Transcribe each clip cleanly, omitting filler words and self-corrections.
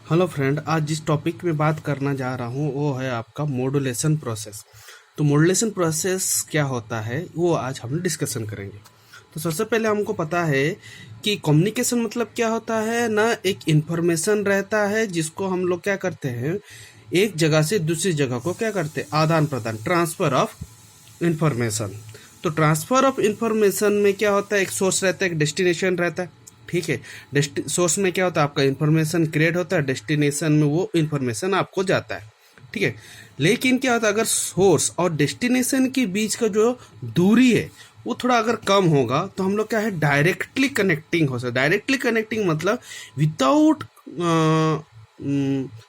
Hello friend, आज जिस topic में बात करना जा रहा हूँ वो है आपका मॉड्यूलेशन प्रोसेस। तो मॉड्यूलेशन प्रोसेस क्या होता है वो आज हम डिस्कशन करेंगे। तो सबसे पहले हमको पता है कि कम्युनिकेशन मतलब क्या होता है ना। एक इन्फॉर्मेशन रहता है जिसको हम लोग क्या करते हैं, एक जगह से दूसरी जगह को क्या करते हैं, आदान प्रदान, ट्रांसफर ऑफ इंफॉर्मेशन। तो ट्रांसफर ऑफ इंफॉर्मेशन में क्या होता है, एक सोर्स रहता है, एक डेस्टिनेशन रहता है। ठीक है, सोर्स में क्या होता है, आपका इंफॉर्मेशन क्रिएट होता है, डेस्टिनेशन में वो इंफॉर्मेशन आपको जाता है। ठीक है, लेकिन क्या होता है, अगर सोर्स और डेस्टिनेशन के बीच का जो दूरी है वो थोड़ा अगर कम होगा तो हम लोग क्या है, डायरेक्टली कनेक्टिंग हो सकता है। डायरेक्टली कनेक्टिंग मतलब विदाउट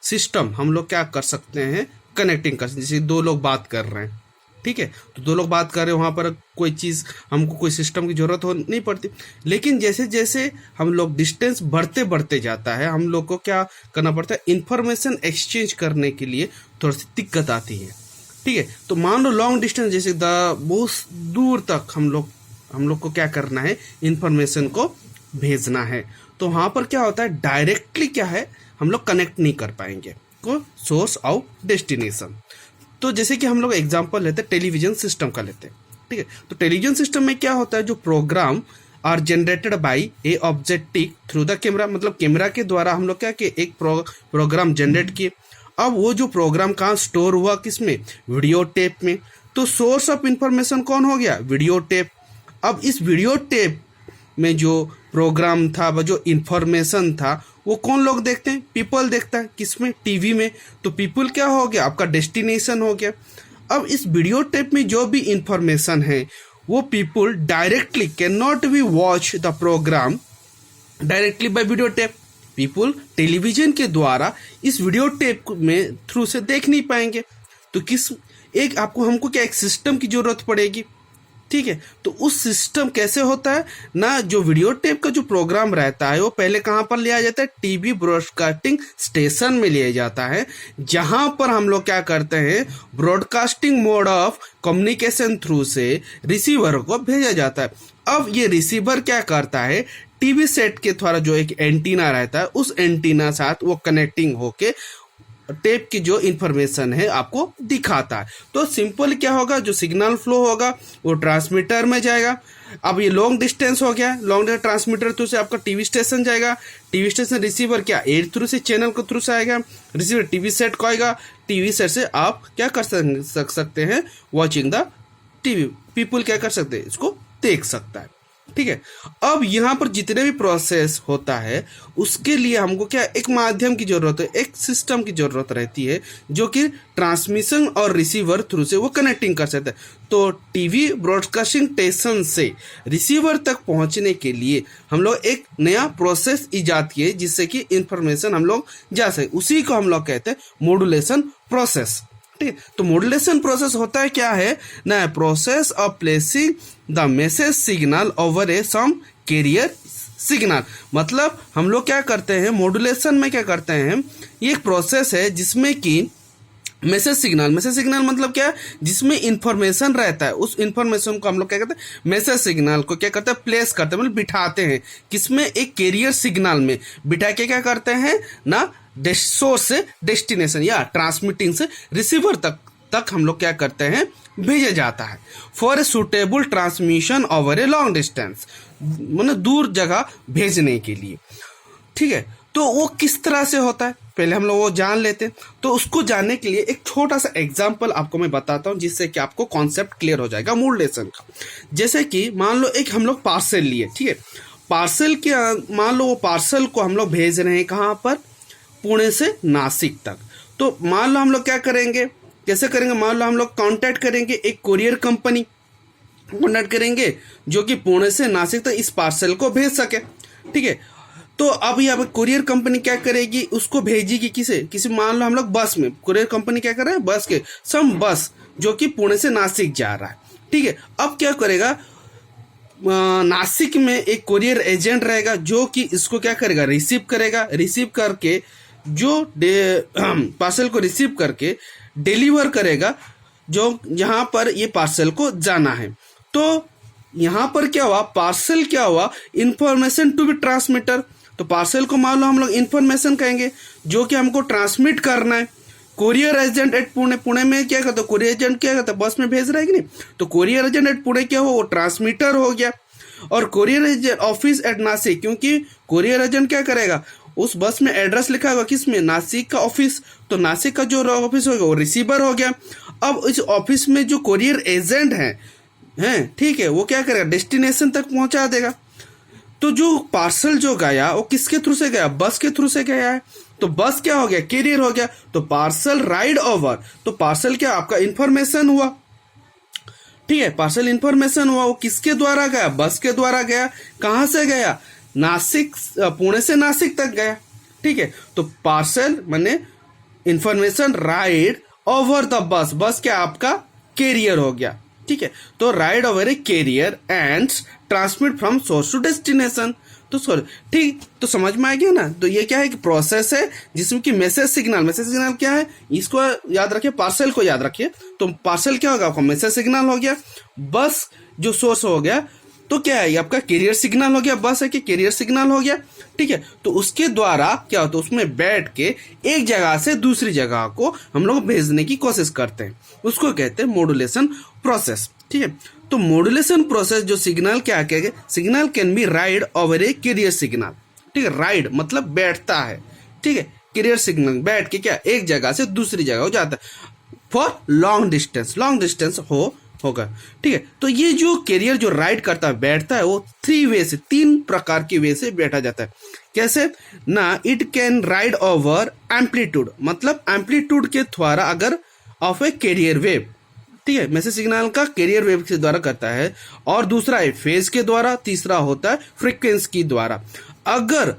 सिस्टम हम लोग क्या कर सकते हैं, कनेक्टिंग कर सकते हैं। जैसे दो लोग बात कर रहे हैं, ठीक है, तो दो लोग बात कर रहे हैं, वहां पर कोई चीज़ हमको कोई सिस्टम की जरूरत हो नहीं पड़ती। लेकिन जैसे जैसे हम लोग डिस्टेंस बढ़ते बढ़ते जाता है, हम लोग को क्या करना पड़ता है, इंफॉर्मेशन एक्सचेंज करने के लिए थोड़ी सी दिक्कत आती है। ठीक है, तो मान लो लॉन्ग डिस्टेंस, जैसे बहुत दूर तक हम लोग को क्या करना है, इंफॉर्मेशन को भेजना है। तो वहां पर क्या होता है, डायरेक्टली क्या है, हम लोग कनेक्ट नहीं कर पाएंगे को सोर्स और डेस्टिनेशन। तो जैसे कि हम लोग एग्जांपल लेते हैं, टेलीविजन सिस्टम का लेते हैं। ठीक है, तो टेलीविजन सिस्टम में क्या होता है, जो programme are generated by a objective through the camera, मतलब कैमरा के द्वारा हम लोग क्या कि एक प्रोग्राम जनरेट किए। अब वो जो प्रोग्राम कहाँ स्टोर हुआ, किसमें, वीडियो टेप में। तो सोर्स ऑफ इंफॉर्मेशन कौन हो गया, वीडियो टेप। अब इस वीडियो टेप में जो प्रोग्राम था, वो जो इंफॉर्मेशन था, वो कौन लोग देखते हैं, पीपल देखता है, किसमें, टीवी में। तो पीपल क्या हो गया, आपका डेस्टिनेशन हो गया। अब इस वीडियो टेप में जो भी इंफॉर्मेशन है वो people directly can not be watch the programme directly by video tape. People television के द्वारा इस वीडियो टेप में थ्रू से देख नहीं पाएंगे। तो किस एक आपको हमको क्या, एक सिस्टम की जरूरत पड़ेगी। ठीक है, तो उस सिस्टम कैसे होता है ना, जो वीडियो टेप का जो प्रोग्राम रहता है वो पहले कहां पर लिया जाता है, टीवी ब्रॉडकास्टिंग स्टेशन में लिया जाता है, जहां पर हम लोग क्या करते हैं, broadcasting mode of communication through से रिसीवर को भेजा जाता है। अब ये रिसीवर क्या करता है, टीवी सेट के द्वारा जो एक एंटीना रहता है, उस एंटीना साथ वो कनेक्टिंग होके टेप की जो इंफॉर्मेशन है आपको दिखाता है। तो सिंपल क्या होगा, जो सिग्नल फ्लो होगा वो ट्रांसमीटर में जाएगा। अब ये लॉन्ग डिस्टेंस हो गया, लॉन्ग ट्रांसमीटर थ्रू से आपका टीवी स्टेशन जाएगा, टीवी स्टेशन रिसीवर क्या एयर थ्रू से, चैनल को थ्रू से आएगा, रिसीवर टीवी सेट को आएगा, टीवी सेट से आप क्या कर सकते हैं, वॉचिंग द टीवी, पीपल क्या कर सकते हैं, इसको देख सकता है। ठीक है, अब यहां पर जितने भी प्रोसेस होता है उसके लिए हमको क्या, एक माध्यम की जरूरत है, एक सिस्टम की जरूरत रहती है जो कि ट्रांसमिशन और रिसीवर थ्रू से वो कनेक्टिंग कर सकता है। तो टीवी ब्रॉडकास्टिंग स्टेशन से रिसीवर तक पहुंचने के लिए हम लोग एक नया प्रोसेस इजाद किए जिससे कि इंफॉर्मेशन हम लोग जा सके, उसी को हम लोग कहते हैं मॉड्यूलेशन प्रोसेस। ठीक है, तो मॉड्यूलेशन प्रोसेस होता है क्या है ना, process of placing the message signal over a some carrier signal. मतलब हम लोग क्या करते हैं, मॉड्यूलेशन में क्या करते हैं, ये एक प्रोसेस है जिसमें कि मैसेज सिग्नल मतलब क्या है, जिसमें इंफॉर्मेशन रहता है, उस इंफॉर्मेशन को हम लोग क्या करते हैं, मैसेज सिग्नल को क्या करते हैं, प्लेस करते हैं, मतलब बिठाते हैं, किसमें, एक कैरियर सिग्नल में बिठा के क्या करते हैं ना, सोर्स से डेस्टिनेशन या ट्रांसमिटिंग से रिसीवर तक हम लोग क्या करते हैं, भेजा जाता है for a suitable transmission over a long distance, मतलब दूर जगह भेजने के लिए। ठीक है, तो वो किस तरह से होता है पहले हम लोग वो जान लेते हैं। तो उसको जानने के लिए एक छोटा सा एग्जांपल आपको मैं बताता हूं जिससे कि आपको कॉन्सेप्ट क्लियर हो जाएगा मॉड्यूलेशन का। जैसे कि मान लो एक हम लोग पार्सल लिए, ठीक है, पार्सल के मान लो वो पार्सल को हम लोग भेज रहे हैं कहां पर, पुणे से नासिक तक। तो मान लो हम लोग क्या करेंगे, कैसे करेंगे, मान लो हम लोग कांटेक्ट करेंगे एक कोरियर कंपनी, कांटेक्ट करेंगे जो कि पुणे से नासिक तक इस पार्सल को भेज सके। ठीक है, तो अब यहाँ पे कुरियर कंपनी क्या करेगी, उसको भेजेगी किसी मान लो हम लोग बस में, कुरियर कंपनी क्या कर रहा है, बस के सम बस जो कि पुणे से नासिक जा रहा है। ठीक है, अब क्या करेगा, नासिक में एक कुरियर एजेंट रहेगा जो कि इसको क्या करेगा, रिसीव करेगा, रिसीव करके जो पार्सल को रिसीव करके डिलीवर करेगा जो जहां पर ये पार्सल को जाना है। तो यहां पर क्या हुआ, पार्सल क्या हुआ, इंफॉर्मेशन टू बी ट्रांसमीटर, तो पार्सल को मान लो हम लोग इन्फॉर्मेशन कहेंगे जो कि हमको ट्रांसमिट करना है। Courier agent at Pune, Pune में क्या करता है, कोरियर एजेंट क्या करता है, बस में भेज रहा है कि नहीं, तो कोरियर एजेंट एट पुणे क्या हो, वो ट्रांसमीटर हो गया। और courier agent office at Nashik, क्योंकि कोरियर एजेंट क्या करेगा, उस बस में एड्रेस लिखा होगा किस में, नासिक का ऑफिस, तो नासिक का जो ऑफिस होगा वो रिसीवर हो गया। अब इस ऑफिस में जो कोरियर एजेंट हैं ठीक है, वो क्या करेगा, डेस्टिनेशन तक पहुंचा देगा। तो जो पार्सल जो गया वो किसके थ्रू से गया, बस के थ्रू से गया है, तो बस क्या हो गया, कैरियर हो गया। तो पार्सल राइड ओवर, तो पार्सल क्या आपका इंफॉर्मेशन हुआ, ठीक है, पार्सल इंफॉर्मेशन हुआ, वो किसके द्वारा गया, बस के द्वारा गया। कहां से गया, नासिक, पुणे से नासिक तक गया, ठीक है। तो पार्सल माने information ride over the bus, बस क्या आपका कैरियर हो गया, ठीक है। तो ride over a carrier and transmit from source to destination, तो सॉरी, ठीक, तो समझ में आ गया ना। तो ये क्या है कि प्रोसेस है जिसमें कि मैसेज सिग्नल क्या है, इसको याद रखिए, पार्सल को याद रखिए। तो पार्सल क्या होगा, आपका मैसेज सिग्नल हो गया, बस जो सोर्स हो गया, तो क्या है, ये आपका कैरियर सिग्नल हो गया, बस है कि कैरियर सिग्नल हो गया, ठीक है। तो उसके द्वारा क्या होता है, उसमें बैठ के एक जगह से दूसरी जगह को हम लोग भेजने की कोशिश करते हैं, उसको कहते हैं मॉड्यूलेशन प्रोसेस, ठीक है। तो मॉड्यूलेशन प्रोसेस जो सिग्नल क्या कहेंगे, signal can be ride over a carrier signal, ठीक है, राइड मतलब बैठता है, ठीक है, कैरियर सिग्नल बैठ के क्या एक जगह से दूसरी जगह हो जाता है फॉर लॉन्ग डिस्टेंस होगा, ठीक है। तो ये जो कैरियर जो राइड करता है, बैठता है, वो 3 वे से, 3 प्रकार की वे से बैठा जाता है। कैसे ना, it can ride over amplitude, मतलब एम्पलीट्यूड के द्वारा अगर ऑफ ए कैरियर वेव, ठीक है, मैसेज सिग्नल का कैरियर वेव के द्वारा करता है। और दूसरा है फेज के द्वारा, तीसरा होता है फ्रीक्वेंसी के द्वारा। अगर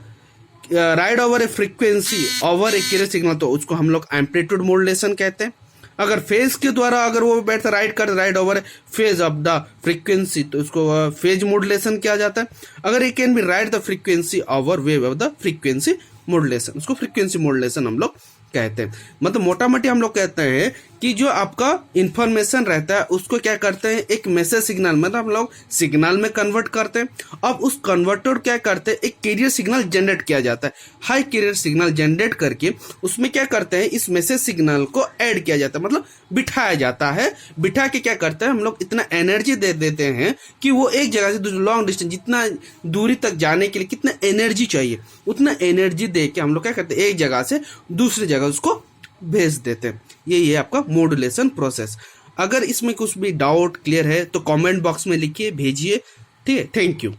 ride over A frequency over a carrier signal, तो उसको हम लोग एम्पलीट्यूड मॉड्यूलेशन कहते हैं। अगर फेज के द्वारा अगर वो बैठता ride over phase of the frequency, तो उसको फेज मॉड्यूलेशन किया जाता है। अगर ये can be ride the frequency over wave of the frequency modulation, उसको फ्रीक्वेंसी मॉड्यूलेशन हम लोग कहते हैं। मतलब मोटा मोटी हम लोग कहते हैं कि जो आपका इंफॉर्मेशन रहता है उसको क्या करते हैं, एक मैसेज सिग्नल मतलब हम लोग सिग्नल में कन्वर्ट करते हैं। अब उस कन्वर्टर क्या करते हैं, एक कैरियर सिग्नल जनरेट किया जाता है, हाई कैरियर सिग्नल जनरेट करके उसमें क्या करते हैं, इस मैसेज सिग्नल को ऐड किया जाता है, मतलब बिठाया जाता है। बिठा के क्या करते हैं, हम लोग इतना एनर्जी दे देते हैं कि वो एक जगह से लॉन्ग डिस्टेंस, जितना दूरी तक जाने के लिए कितना एनर्जी चाहिए, उतना एनर्जी दे के हम लोग क्या करते हैं, एक जगह से दूसरी जगह उसको भेज देते हैं। ये आपका मॉड्यूलेशन प्रोसेस। अगर इसमें कुछ भी डाउट क्लियर है तो कमेंट बॉक्स में लिखिए, भेजिए, ठीक है। Thank you.